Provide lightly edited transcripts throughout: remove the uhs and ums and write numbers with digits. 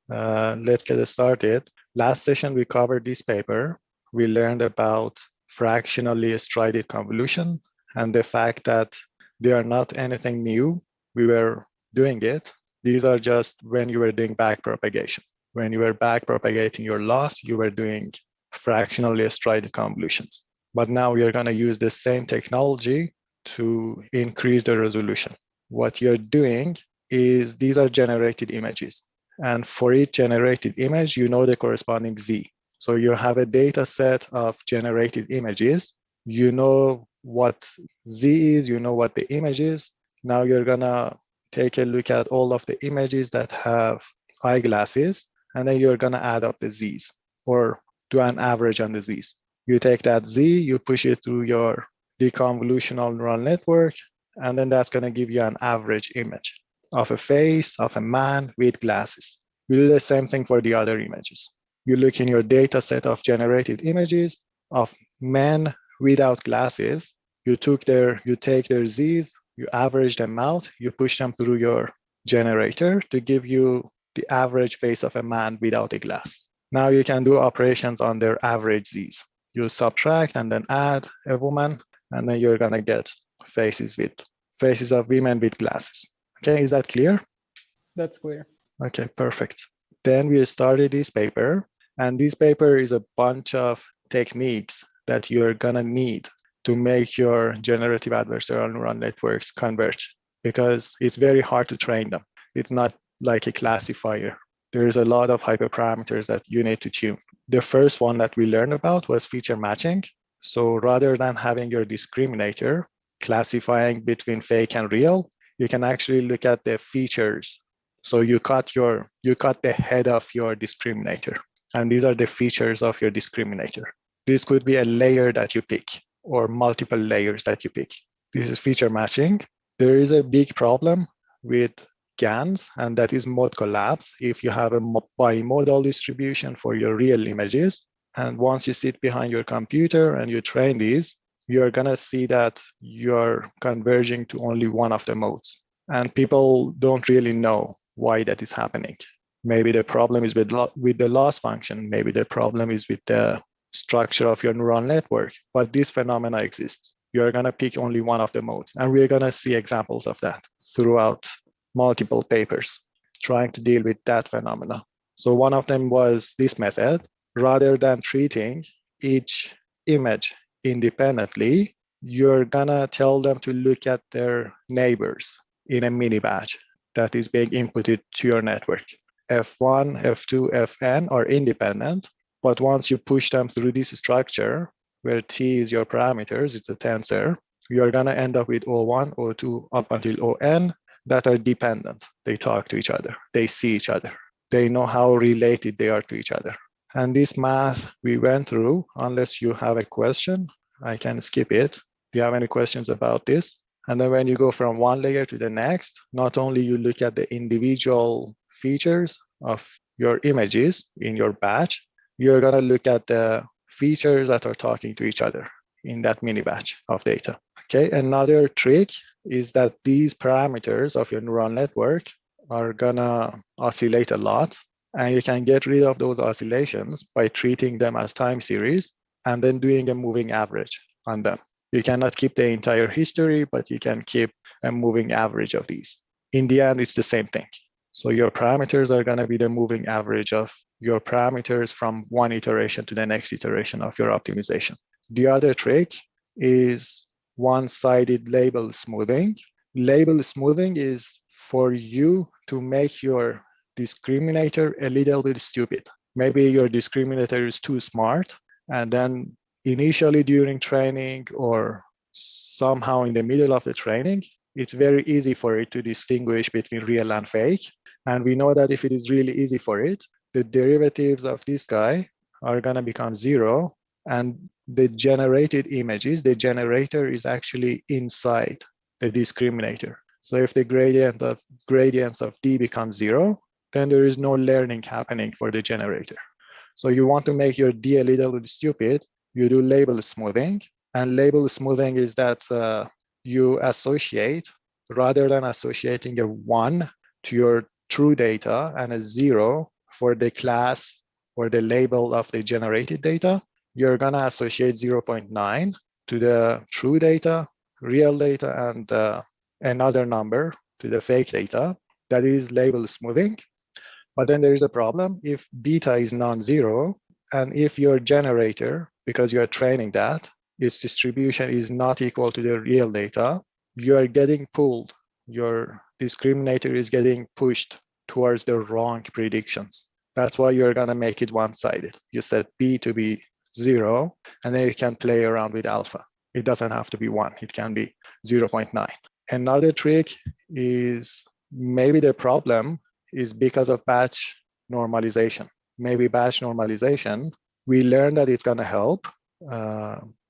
Let's get started. Last session, we covered this paper. We learned about fractionally strided convolution and the fact that they are not anything new. We were doing it. These are just when you were doing backpropagation. When you were backpropagating your loss, you were doing fractionally strided convolutions. But now we are going to use the same technology to increase the resolution. What you're doing is these are generated images. And for each generated image, you know the corresponding Z. So you have a data set of generated images. You know what Z is, you know what the image is. Now you're gonna take a look at all of the images that have eyeglasses, and then you're gonna add up the Z's or do an average on the Z's. You take that Z, you push it through your deconvolutional neural network, and then that's gonna give you an average image of a face of a man with glasses. You do the same thing for the other images. You look in your data set of generated images of men without glasses. You take their Z's, you average them out, you push them through your generator to give you the average face of a man without a glass. Now you can do operations on their average Z's. You subtract and then add a woman, and then you're gonna get faces of women with glasses. Okay, is that clear? That's clear. Okay, perfect. Then we started this paper, and this paper is a bunch of techniques that you're gonna need to make your generative adversarial neural networks converge, because it's very hard to train them. It's not like a classifier. There's a lot of hyperparameters that you need to tune. The first one that we learned about was feature matching. So rather than having your discriminator classifying between fake and real, you can actually look at the features. So you cut the head of your discriminator, and these are the features of your discriminator. This could be a layer that you pick or multiple layers that you pick. This is feature matching. There is a big problem with GANs, and that is mode collapse. If you have a bimodal distribution for your real images, and once you sit behind your computer and you train these, you're gonna see that you're converging to only one of the modes. And people don't really know why that is happening. Maybe the problem is with the loss function. Maybe the problem is with the structure of your neural network, but this phenomena exists. You're gonna pick only one of the modes. And we're gonna see examples of that throughout multiple papers, trying to deal with that phenomena. So one of them was this method. Rather than treating each image independently, you're gonna tell them to look at their neighbors in a mini batch that is being inputted to your network. F1, F2, Fn are independent, but once you push them through this structure, where T is your parameters, it's a tensor, you're gonna end up with O1, O2, up until On that are dependent. They talk to each other, they see each other, they know how related they are to each other. And this math we went through, unless you have a question, I can skip it. Do you have any questions about this? And then when you go from one layer to the next, not only you look at the individual features of your images in your batch, you're gonna look at the features that are talking to each other in that mini batch of data. Okay, another trick is that these parameters of your neural network are gonna oscillate a lot, and you can get rid of those oscillations by treating them as time series and then doing a moving average on them. You cannot keep the entire history, but you can keep a moving average of these. In the end, it's the same thing. So your parameters are gonna be the moving average of your parameters from one iteration to the next iteration of your optimization. The other trick is one-sided label smoothing. Label smoothing is for you to make your discriminator a little bit stupid. Maybe your discriminator is too smart, and then initially during training or somehow in the middle of the training, it's very easy for it to distinguish between real and fake. And we know that if it is really easy for it, the derivatives of this guy are gonna become zero, and the generated images, the generator is actually inside the discriminator. So if the gradients of D becomes zero, then there is no learning happening for the generator. So you want to make your D a little bit stupid, you do label smoothing. And label smoothing is that you associate, rather than associating a 1 to your true data and a 0 for the class or the label of the generated data, you're going to associate 0.9 to the true data, real data, and another number to the fake data. That is label smoothing. But then there is a problem if beta is non-zero, and if your generator, because you are training that, its distribution is not equal to the real data, you are getting pulled. Your discriminator is getting pushed towards the wrong predictions. That's why you're going to make it one-sided. You set B to be 0, and then you can play around with alpha. It doesn't have to be 1. It can be 0.9. Another trick is maybe the problem is because of batch normalization. Maybe batch normalization, we learned that it's going to help,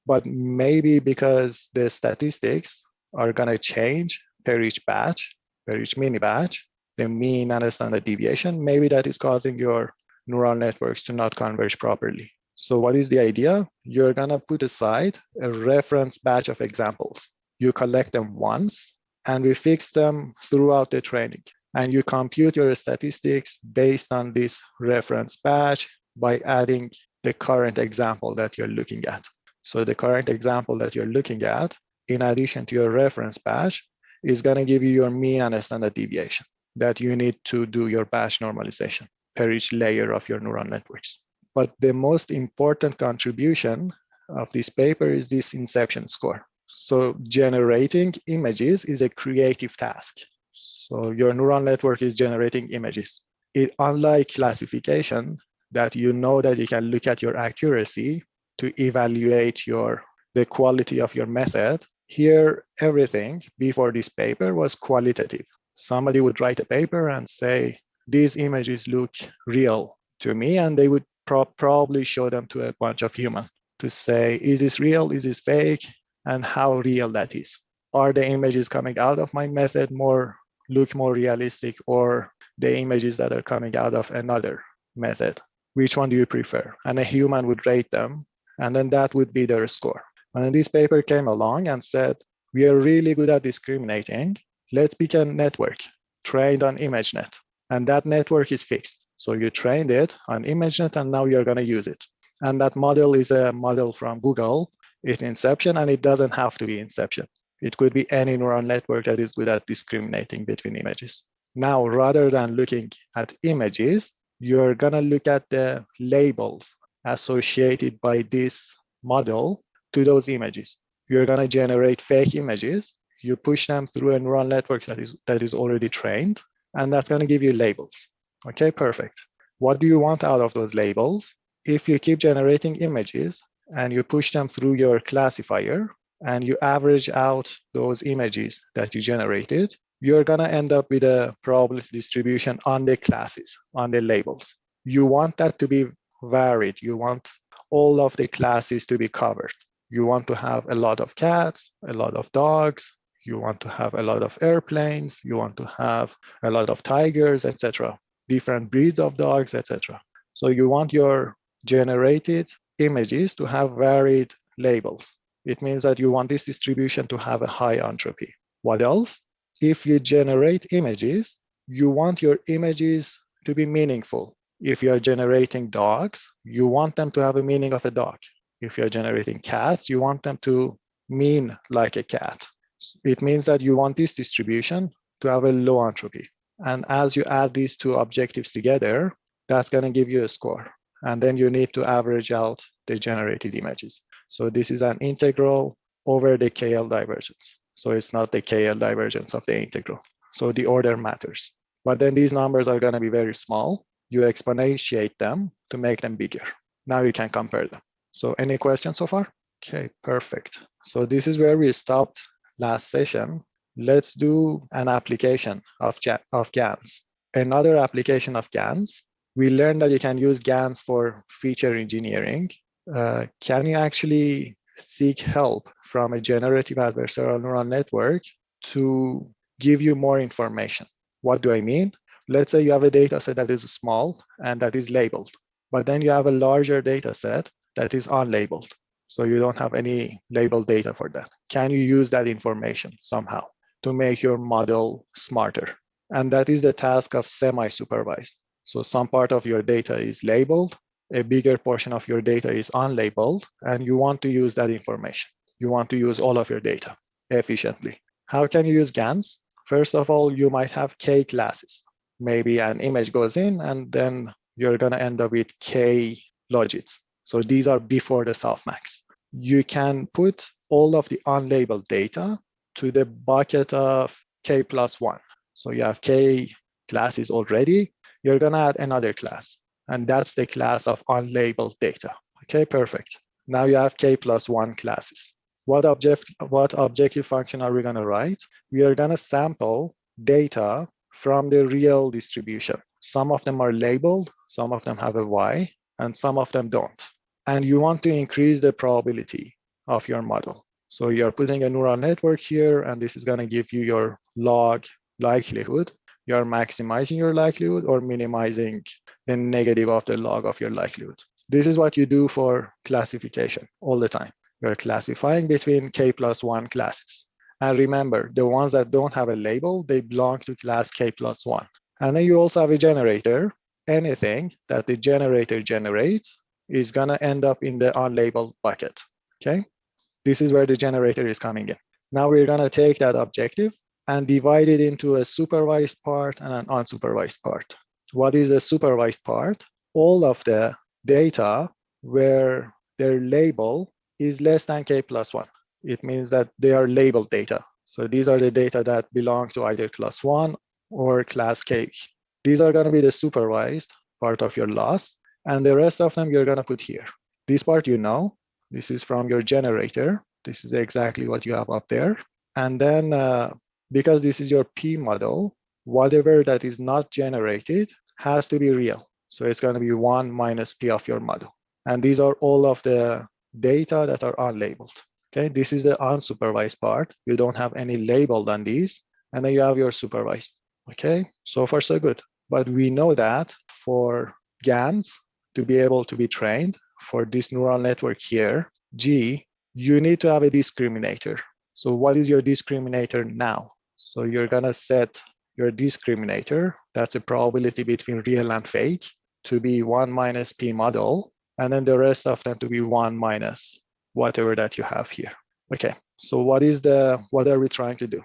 but maybe because the statistics are going to change per each batch, per each mini batch, the mean and the standard deviation, maybe that is causing your neural networks to not converge properly. So what is the idea? You're going to put aside a reference batch of examples. You collect them once, and we fix them throughout the training. And you compute your statistics based on this reference batch by adding the current example that you're looking at. So the current example that you're looking at, in addition to your reference batch, is going to give you your mean and standard deviation that you need to do your batch normalization per each layer of your neural networks. But the most important contribution of this paper is this inception score. So generating images is a creative task. So your neural network is generating images. Unlike classification, that you know that you can look at your accuracy to evaluate the quality of your method, here everything before this paper was qualitative. Somebody would write a paper and say, these images look real to me, and they would probably show them to a bunch of humans to say, is this real, is this fake, and how real that is. Are the images coming out of my method look more realistic, or the images that are coming out of another method? Which one do you prefer? And a human would rate them, and then that would be their score. And then this paper came along and said, we are really good at discriminating. Let's pick a network trained on ImageNet. And that network is fixed. So you trained it on ImageNet, and now you're going to use it. And that model is a model from Google. It's Inception, and it doesn't have to be Inception. It could be any neural network that is good at discriminating between images. Now, rather than looking at images, you're going to look at the labels associated by this model to those images. You're going to generate fake images. You push them through a neural network that is already trained, and that's going to give you labels. Okay, perfect. What do you want out of those labels? If you keep generating images and you push them through your classifier and you average out those images that you generated, you're going to end up with a probability distribution on the classes, on the labels. You want that to be varied. You want all of the classes to be covered. You want to have a lot of cats, a lot of dogs. You want to have a lot of airplanes. You want to have a lot of tigers, etc. Different breeds of dogs, etc. So you want your generated images to have varied labels. It means that you want this distribution to have a high entropy. What else? If you generate images, you want your images to be meaningful. If you're generating dogs, you want them to have a meaning of a dog. If you're generating cats, you want them to mean like a cat. It means that you want this distribution to have a low entropy. And as you add these two objectives together, that's going to give you a score. And then you need to average out the generated images. So this is an integral over the KL divergence. So it's not the KL divergence of the integral. So the order matters. But then these numbers are going to be very small. You exponentiate them to make them bigger. Now you can compare them. So any questions so far? Okay, perfect. So this is where we stopped last session. Let's do an application of GANs. Another application of GANs, we learned that you can use GANs for feature engineering. Can you actually seek help from a generative adversarial neural network to give you more information? What do I mean? Let's say you have a data set that is small and that is labeled, but then you have a larger data set that is unlabeled. So you don't have any labeled data for that. Can you use that information somehow to make your model smarter? And that is the task of semi-supervised. So some part of your data is labeled, a bigger portion of your data is unlabeled, and you want to use that information. You want to use all of your data efficiently. How can you use GANs? First of all, you might have K classes. Maybe an image goes in, and then you're going to end up with K logits. So these are before the softmax. You can put all of the unlabeled data to the bucket of K plus 1. So you have K classes already. You're going to add another class, and that's the class of unlabeled data. Okay, perfect. Now you have K plus 1 classes. What objective function are we going to write? We are going to sample data from the real distribution. Some of them are labeled, some of them have a Y, and some of them don't. And you want to increase the probability of your model. So you're putting a neural network here, and this is going to give you your log likelihood. You're maximizing your likelihood or minimizing the negative of the log of your likelihood. This is what you do for classification all the time. You're classifying between K plus 1 classes. And remember, the ones that don't have a label, they belong to class K plus 1. And then you also have a generator. Anything that the generator generates is going to end up in the unlabeled bucket. Okay? This is where the generator is coming in. Now we're going to take that objective and divide it into a supervised part and an unsupervised part. What is the supervised part? All of the data where their label is less than K plus 1. It means that they are labeled data. So these are the data that belong to either class 1 or class K. These are going to be the supervised part of your loss, and the rest of them you're going to put here. This part you know. This is from your generator. This is exactly what you have up there. And then because this is your P model, whatever that is not generated has to be real. So it's going to be 1 minus P of your model. And these are all of the data that are unlabeled. Okay, this is the unsupervised part. You don't have any labeled on these. And then you have your supervised. Okay, so far so good. But we know that for GANs to be able to be trained for this neural network here, G, you need to have a discriminator. So what is your discriminator now? So you're gonna set your discriminator, that's a probability between real and fake, to be 1 minus P model, and then the rest of them to be 1 minus whatever that you have here. Okay, so what are we trying to do?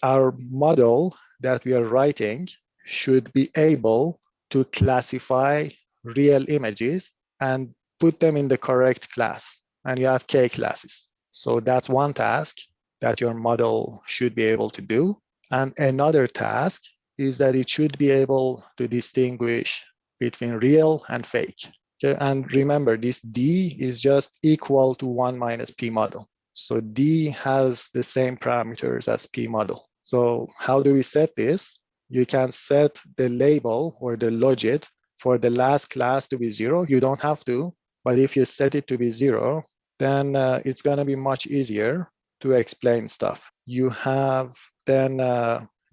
Our model that we are writing should be able to classify real images and put them in the correct class. And you have K classes. So that's one task that your model should be able to do. And another task is that it should be able to distinguish between real and fake. Okay? And remember, this D is just equal to 1 minus P model. So D has the same parameters as P model. So how do we set this? You can set the label or the logit for the last class to be 0. You don't have to, but if you set it to be 0, then it's going to be much easier to explain stuff. You have then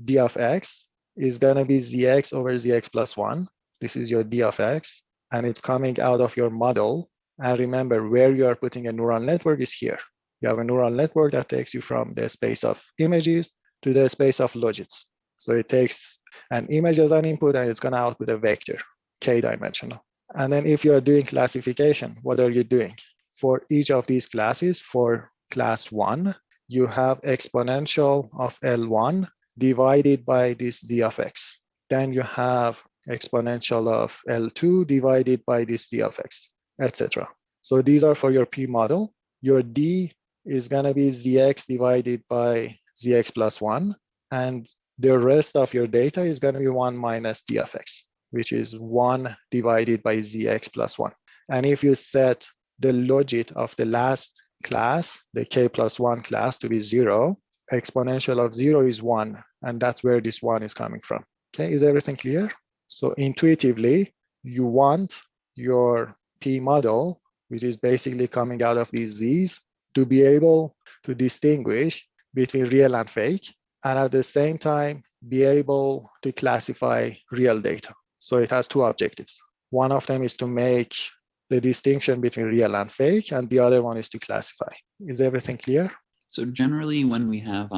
d of x is going to be zx over zx plus 1. This is your d of x, and it's coming out of your model. And remember, where you are putting a neural network is here. You have a neural network that takes you from the space of images to the space of logits. So it takes an image as an input, and it's going to output a vector, k-dimensional. And then if you are doing classification, what are you doing? For each of these classes, for class 1, you have exponential of L1 divided by this z of x. Then you have exponential of L2 divided by this d of x, etc. So these are for your P model. Your D is going to be zx divided by zx plus 1. And the rest of your data is going to be 1 minus d of x, which is 1 divided by zx plus 1. And if you set the logit of the last class, the k plus 1 class, to be 0, exponential of 0 is 1, and that's where this 1 is coming from. Okay, is everything clear? So intuitively, you want your P model, which is basically coming out of these Z's, to be able to distinguish between real and fake, and at the same time, be able to classify real data. So it has two objectives. One of them is to make the distinction between real and fake, and the other one is to classify. Is everything clear? So generally when we have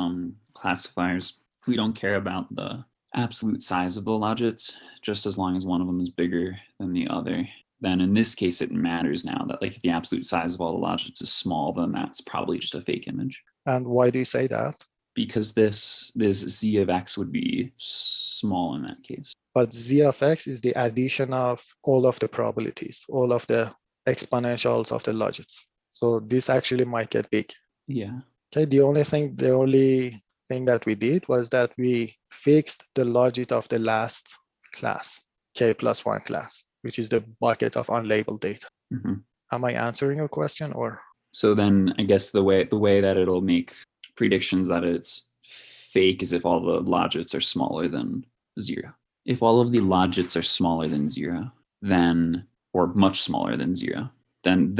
classifiers, we don't care about the absolute size of the logits, just as long as one of them is bigger than the other. Then in this case, it matters now that like if the absolute size of all the logits is small, then that's probably just a fake image. And why do you say that? Because this z of x would be small in that case. But z of x is the addition of all of the probabilities, all of the exponentials of the logits. So this actually might get big. Yeah. Okay, the only thing that we did was that we fixed the logit of the last class, k+1 class, which is the bucket of unlabeled data. Mm-hmm. Am I answering your question or? So then I guess the way that it'll make predictions that it's fake is if all the logits are smaller than 0. If all of the logits are smaller than 0, then, or much smaller than 0, then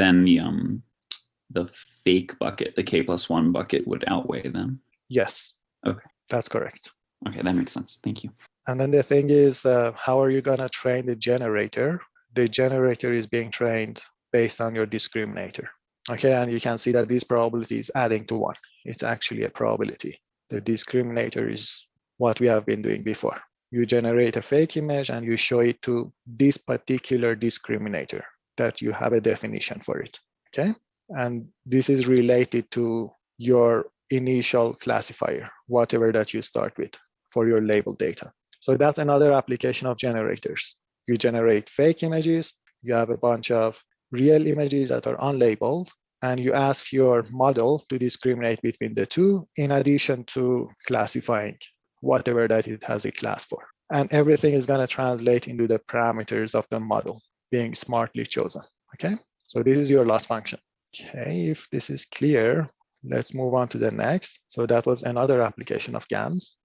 the fake bucket, the k+1 bucket, would outweigh them. Yes. Okay. That's correct. Okay, that makes sense. Thank you. And then the thing is, how are you going to train the generator? The generator is being trained based on your discriminator. Okay, and you can see that this probability is adding to 1. It's actually a probability. The discriminator is what we have been doing before. You generate a fake image and you show it to this particular discriminator that you have a definition for it. Okay, and this is related to your initial classifier, whatever that you start with for your labeled data. So that's another application of generators. You generate fake images, you have a bunch of real images that are unlabeled, and you ask your model to discriminate between the two in addition to classifying whatever that it has a class for. And everything is going to translate into the parameters of the model being smartly chosen. Okay, so this is your loss function. Okay, if this is clear, let's move on to the next. So that was another application of GANs.